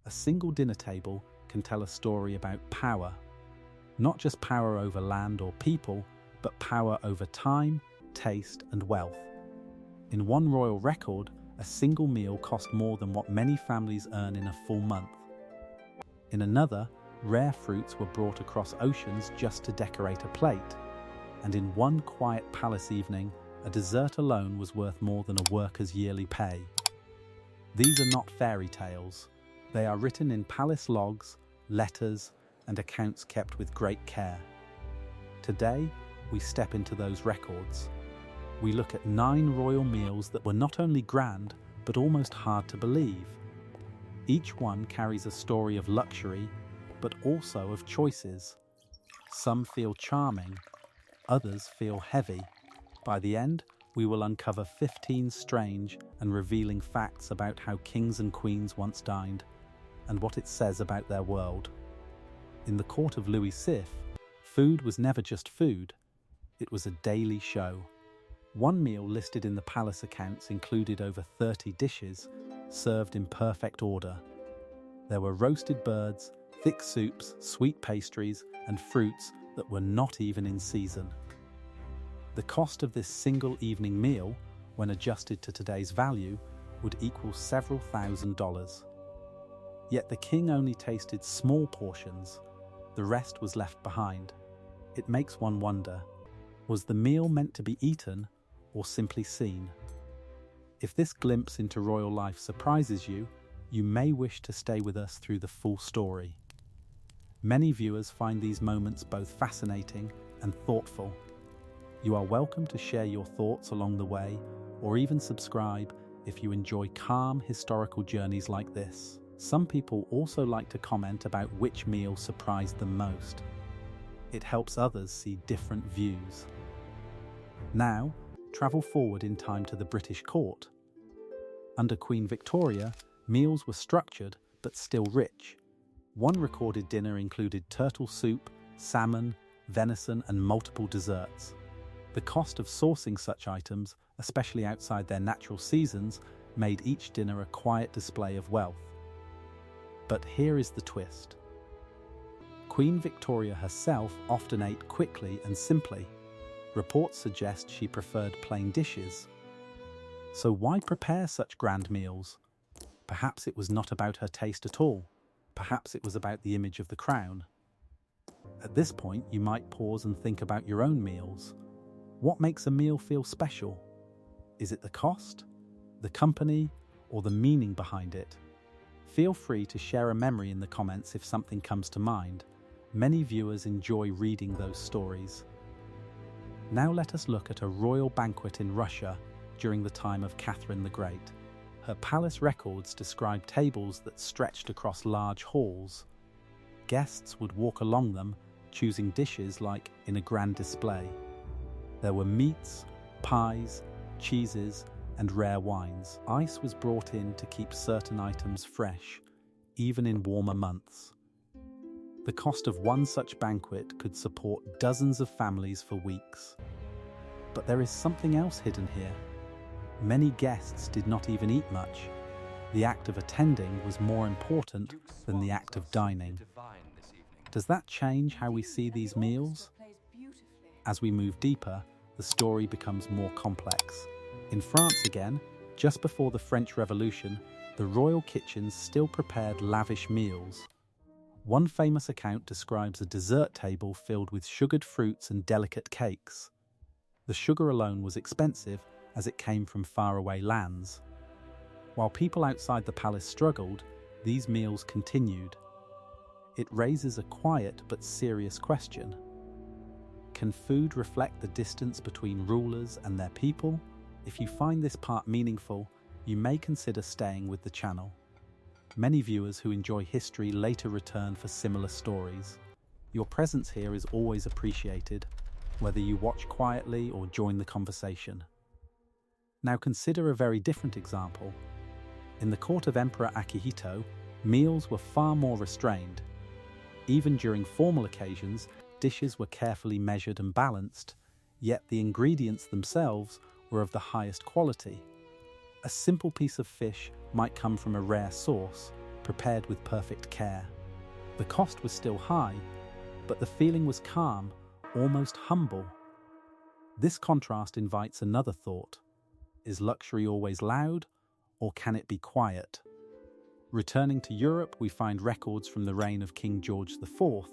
A single dinner table can tell a story about power. Not just power over land or people, but power over time, taste, and wealth. In one royal record, a single meal cost more than what many families earn in a full month. In another, rare fruits were brought across oceans just to decorate a plate. And in one quiet palace evening, a dessert alone was worth more than a worker's yearly pay. These are not fairy tales. They are written in palace logs, letters, and accounts kept with great care. Today, we step into those records. We look at 9 royal meals that were not only grand, but almost hard to believe. Each one carries a story of luxury, but also of choices. Some feel charming, others feel heavy. By the end, we will uncover 15 strange and revealing facts about how kings and queens once dined, and what it says about their world. In the court of Louis XIV, food was never just food, it was a daily show. One meal listed in the palace accounts included over 30 dishes, served in perfect order. There were roasted birds, thick soups, sweet pastries, and fruits that were not even in season. The cost of this single evening meal, when adjusted to today's value, would equal several $1,000s. Yet the king only tasted small portions. The rest was left behind. It makes one wonder, was the meal meant to be eaten or simply seen? If this glimpse into royal life surprises you, you may wish to stay with us through the full story. Many viewers find these moments both fascinating and thoughtful. You are welcome to share your thoughts along the way, or even subscribe if you enjoy calm historical journeys like this. Some people also like to comment about which meal surprised them most. It helps others see different views. Now, travel forward in time to the British court. Under Queen Victoria, meals were structured but still rich. One recorded dinner included turtle soup, salmon, venison, and multiple desserts. The cost of sourcing such items, especially outside their natural seasons, made each dinner a quiet display of wealth. But here is the twist. Queen Victoria herself often ate quickly and simply. Reports suggest she preferred plain dishes. So why prepare such grand meals? Perhaps it was not about her taste at all. Perhaps it was about the image of the crown. At this point, you might pause and think about your own meals. What makes a meal feel special? Is it the cost, the company, or the meaning behind it? Feel free to share a memory in the comments if something comes to mind. Many viewers enjoy reading those stories. Now let us look at a royal banquet in Russia during the time of Catherine the Great. Her palace records describe tables that stretched across large halls. Guests would walk along them, choosing dishes like in a grand display. There were meats, pies, cheeses, and rare wines. Ice was brought in to keep certain items fresh, even in warmer months. The cost of one such banquet could support dozens of families for weeks. But there is something else hidden here. Many guests did not even eat much. The act of attending was more important than the act of dining. Does that change how we see these meals? As we move deeper, the story becomes more complex. In France again, just before the French Revolution, the royal kitchens still prepared lavish meals. One famous account describes a dessert table filled with sugared fruits and delicate cakes. The sugar alone was expensive, as it came from faraway lands. While people outside the palace struggled, these meals continued. It raises a quiet but serious question. Can food reflect the distance between rulers and their people? If you find this part meaningful, you may consider staying with the channel. Many viewers who enjoy history later return for similar stories. Your presence here is always appreciated, whether you watch quietly or join the conversation. Now consider a very different example. In the court of Emperor Akihito, meals were far more restrained. Even during formal occasions, dishes were carefully measured and balanced, yet the ingredients themselves were of the highest quality. A simple piece of fish might come from a rare source, prepared with perfect care. The cost was still high, but the feeling was calm, almost humble. This contrast invites another thought. Is luxury always loud, or can it be quiet? Returning to Europe, we find records from the reign of King George IV.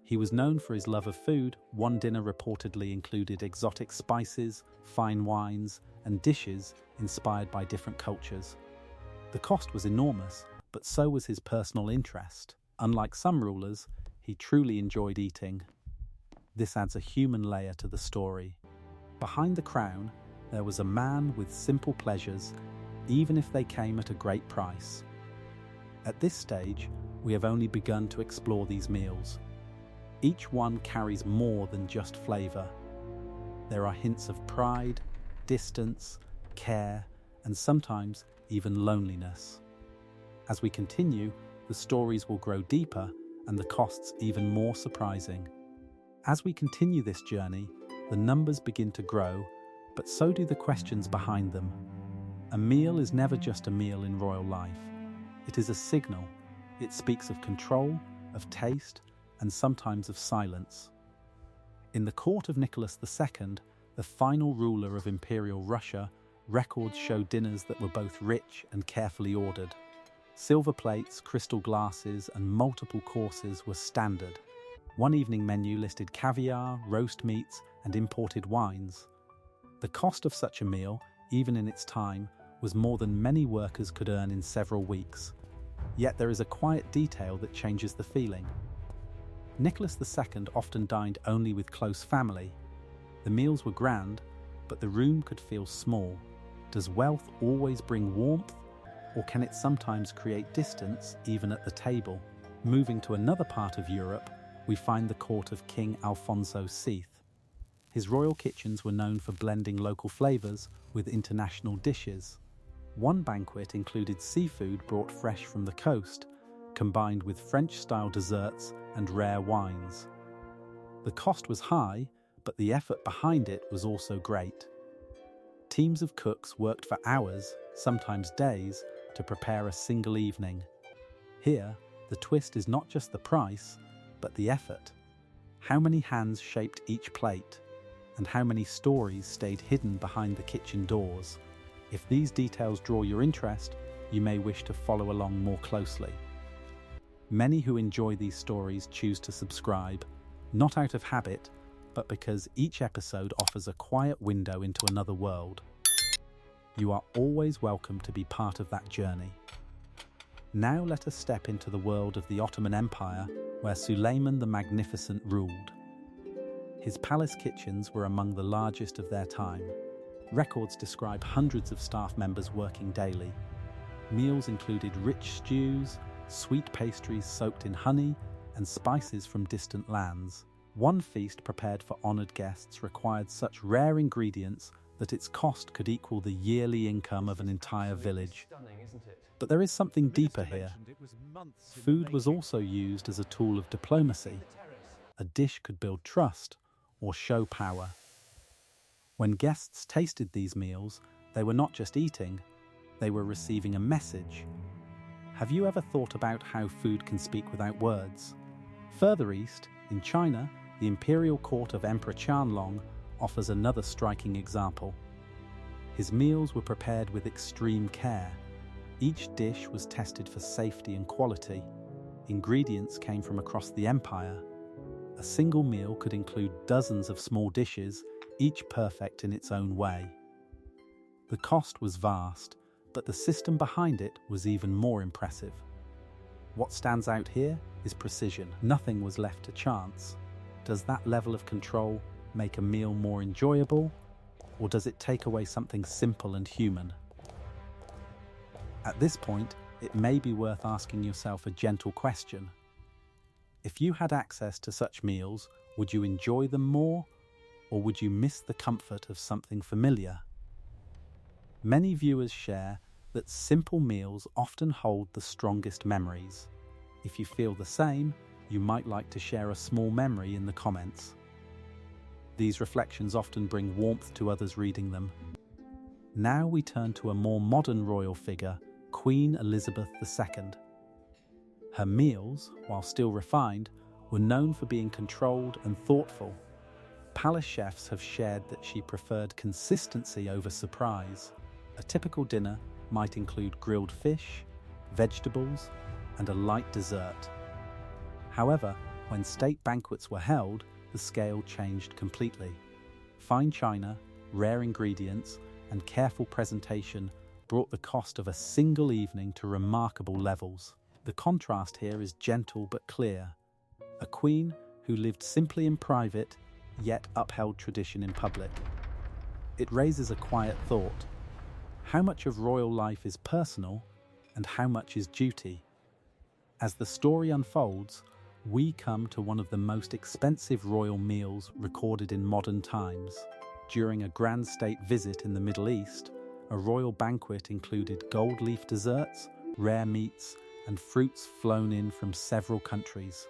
He was known for his love of food. One dinner reportedly included exotic spices, fine wines, and dishes inspired by different cultures. The cost was enormous, but so was his personal interest. Unlike some rulers, he truly enjoyed eating. This adds a human layer to the story. Behind the crown, there was a man with simple pleasures, even if they came at a great price. At this stage, we have only begun to explore these meals. Each one carries more than just flavor. There are hints of pride, distance, care, and sometimes even loneliness. As we continue, the stories will grow deeper and the costs even more surprising. As we continue this journey, the numbers begin to grow, but so do the questions behind them. A meal is never just a meal in royal life. It is a signal. It speaks of control, of taste, and sometimes of silence. In the court of Nicholas II, the final ruler of Imperial Russia, records show dinners that were both rich and carefully ordered. Silver plates, crystal glasses, and multiple courses were standard. One evening menu listed caviar, roast meats, and imported wines. The cost of such a meal, even in its time, was more than many workers could earn in several weeks. Yet there is a quiet detail that changes the feeling. Nicholas II often dined only with close family. The meals were grand, but the room could feel small. Does wealth always bring warmth, or can it sometimes create distance even at the table? Moving to another part of Europe, we find the court of King Alfonso VI. His royal kitchens were known for blending local flavors with international dishes. One banquet included seafood brought fresh from the coast, combined with French-style desserts and rare wines. The cost was high, but the effort behind it was also great. Teams of cooks worked for hours, sometimes days, to prepare a single evening. Here, the twist is not just the price, but the effort. How many hands shaped each plate, and how many stories stayed hidden behind the kitchen doors? If these details draw your interest, you may wish to follow along more closely. Many who enjoy these stories choose to subscribe, not out of habit, but because each episode offers a quiet window into another world. You are always welcome to be part of that journey. Now let us step into the world of the Ottoman Empire, where Suleiman the Magnificent ruled. His palace kitchens were among the largest of their time. Records describe hundreds of staff members working daily. Meals included rich stews, sweet pastries soaked in honey, and spices from distant lands. One feast prepared for honored guests required such rare ingredients that its cost could equal the yearly income of an entire village. But there is something deeper here. Food was also used as a tool of diplomacy. A dish could build trust or show power. When guests tasted these meals, they were not just eating, they were receiving a message. Have you ever thought about how food can speak without words? Further east, in China, the imperial court of Emperor Qianlong offers another striking example. His meals were prepared with extreme care. Each dish was tested for safety and quality. Ingredients came from across the empire. A single meal could include dozens of small dishes, each perfect in its own way. The cost was vast, but the system behind it was even more impressive. What stands out here is precision. Nothing was left to chance. Does that level of control make a meal more enjoyable, or does it take away something simple and human? At this point, it may be worth asking yourself a gentle question. If you had access to such meals, would you enjoy them more, or would you miss the comfort of something familiar? Many viewers share that simple meals often hold the strongest memories. If you feel the same, you might like to share a small memory in the comments. These reflections often bring warmth to others reading them. Now we turn to a more modern royal figure, Queen Elizabeth II. Her meals, while still refined, were known for being controlled and thoughtful. Palace chefs have shared that she preferred consistency over surprise. A typical dinner might include grilled fish, vegetables, and a light dessert. However, when state banquets were held, the scale changed completely. Fine china, rare ingredients, and careful presentation brought the cost of a single evening to remarkable levels. The contrast here is gentle but clear. A queen who lived simply in private, yet upheld tradition in public. It raises a quiet thought. How much of royal life is personal, and how much is duty? As the story unfolds, we come to one of the most expensive royal meals recorded in modern times. During a grand state visit in the Middle East, a royal banquet included gold leaf desserts, rare meats, and fruits flown in from several countries.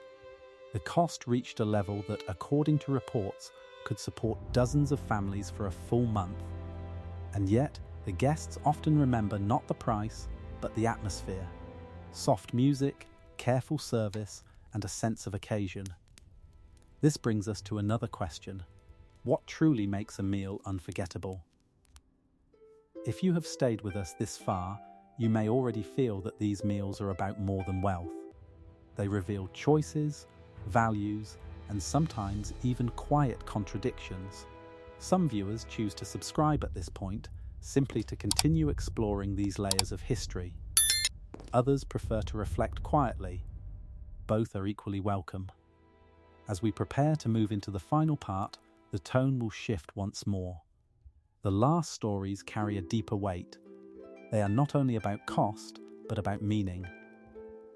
The cost reached a level that, according to reports, could support dozens of families for a full month. And yet, the guests often remember not the price, but the atmosphere. Soft music, careful service, and a sense of occasion. This brings us to another question. What truly makes a meal unforgettable? If you have stayed with us this far, you may already feel that these meals are about more than wealth. They reveal choices, values, and sometimes even quiet contradictions. Some viewers choose to subscribe at this point, simply to continue exploring these layers of history. Others prefer to reflect quietly. Both are equally welcome. As we prepare to move into the final part, the tone will shift once more. The last stories carry a deeper weight. They are not only about cost, but about meaning.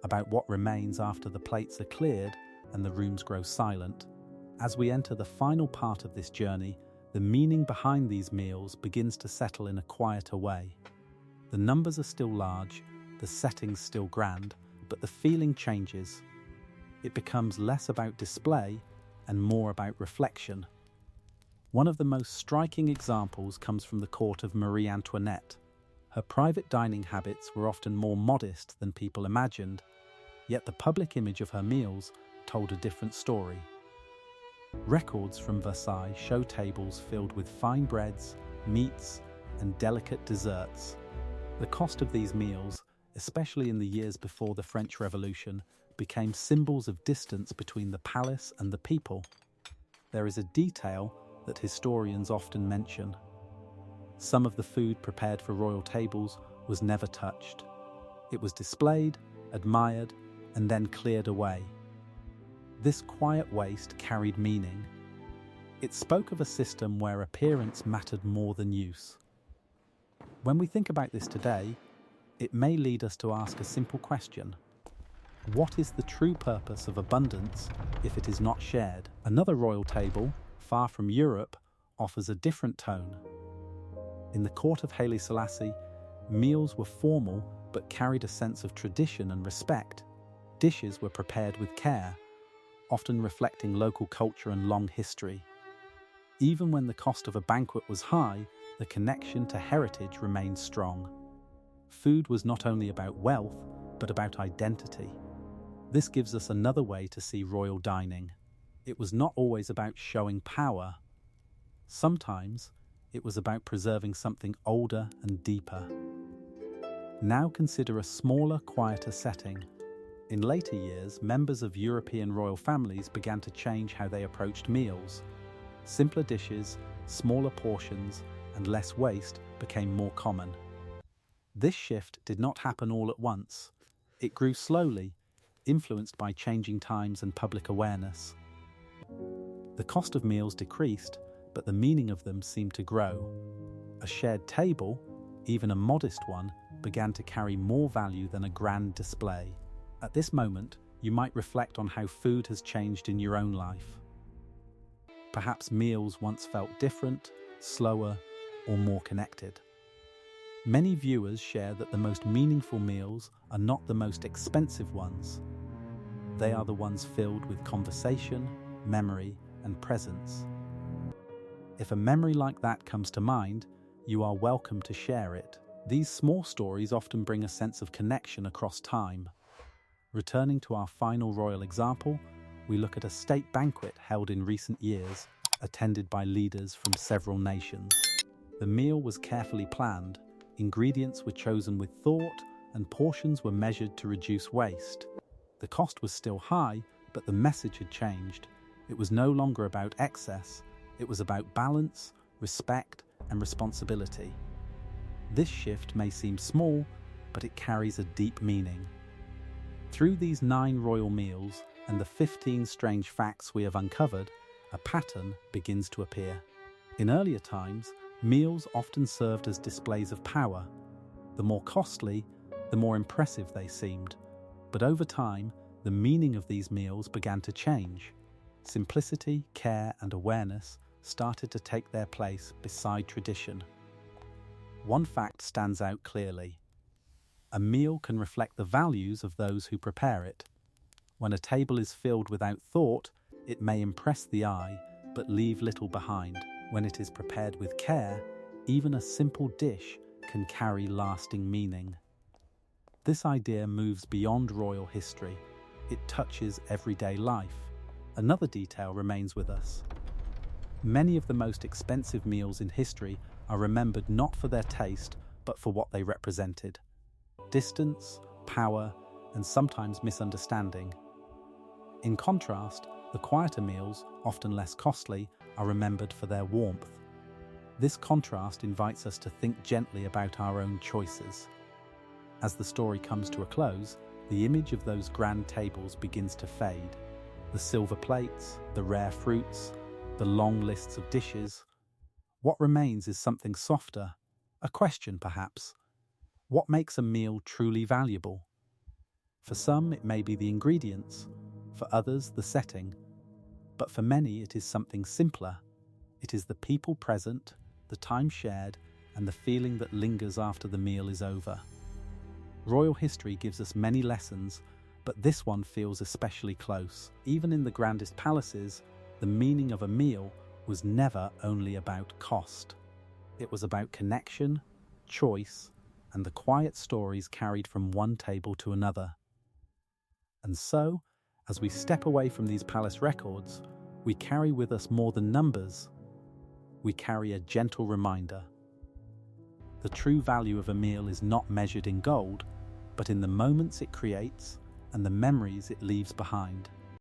About what remains after the plates are cleared and the rooms grow silent. As we enter the final part of this journey, the meaning behind these meals begins to settle in a quieter way. The numbers are still large, the settings still grand, but the feeling changes. It becomes less about display and more about reflection. One of the most striking examples comes from the court of Marie Antoinette. Her private dining habits were often more modest than people imagined, yet the public image of her meals told a different story. Records from Versailles show tables filled with fine breads, meats, and delicate desserts. The cost of these meals, especially in the years before the French Revolution, became symbols of distance between the palace and the people. There is a detail that historians often mention. Some of the food prepared for royal tables was never touched. It was displayed, admired, and then cleared away. This quiet waste carried meaning. It spoke of a system where appearance mattered more than use. When we think about this today, it may lead us to ask a simple question. What is the true purpose of abundance if it is not shared? Another royal table, far from Europe, offers a different tone. In the court of Haile Selassie, meals were formal but carried a sense of tradition and respect. Dishes were prepared with care, often reflecting local culture and long history. Even when the cost of a banquet was high, the connection to heritage remained strong. Food was not only about wealth, but about identity. This gives us another way to see royal dining. It was not always about showing power. Sometimes, it was about preserving something older and deeper. Now consider a smaller, quieter setting. In later years, members of European royal families began to change how they approached meals. Simpler dishes, smaller portions, and less waste became more common. This shift did not happen all at once. It grew slowly, influenced by changing times and public awareness. The cost of meals decreased, but the meaning of them seemed to grow. A shared table, even a modest one, began to carry more value than a grand display. At this moment, you might reflect on how food has changed in your own life. Perhaps meals once felt different, slower, or more connected. Many viewers share that the most meaningful meals are not the most expensive ones. They are the ones filled with conversation, memory, and presence. If a memory like that comes to mind, you are welcome to share it. These small stories often bring a sense of connection across time. Returning to our final royal example, we look at a state banquet held in recent years, attended by leaders from several nations. The meal was carefully planned, ingredients were chosen with thought, and portions were measured to reduce waste. The cost was still high, but the message had changed. It was no longer about excess, it was about balance, respect, and responsibility. This shift may seem small, but it carries a deep meaning. Through these 9 royal meals and the 15 strange facts we have uncovered, a pattern begins to appear. In earlier times, meals often served as displays of power. The more costly, the more impressive they seemed. But over time, the meaning of these meals began to change. Simplicity, care, and awareness started to take their place beside tradition. One fact stands out clearly. A meal can reflect the values of those who prepare it. When a table is filled without thought, it may impress the eye, but leave little behind. When it is prepared with care, even a simple dish can carry lasting meaning. This idea moves beyond royal history. It touches everyday life. Another detail remains with us. Many of the most expensive meals in history are remembered not for their taste, but for what they represented. Distance, power, and sometimes misunderstanding. In contrast, the quieter meals, often less costly, are remembered for their warmth. This contrast invites us to think gently about our own choices. As the story comes to a close, the image of those grand tables begins to fade. The silver plates, the rare fruits, the long lists of dishes. What remains is something softer, a question perhaps. What makes a meal truly valuable? For some, it may be the ingredients, for others, the setting. But for many, it is something simpler. It is the people present, the time shared, and the feeling that lingers after the meal is over. Royal history gives us many lessons, but this one feels especially close. Even in the grandest palaces, the meaning of a meal was never only about cost. It was about connection, choice, and the quiet stories carried from one table to another. And so, as we step away from these palace records, we carry with us more than numbers. We carry a gentle reminder. The true value of a meal is not measured in gold, but in the moments it creates and the memories it leaves behind.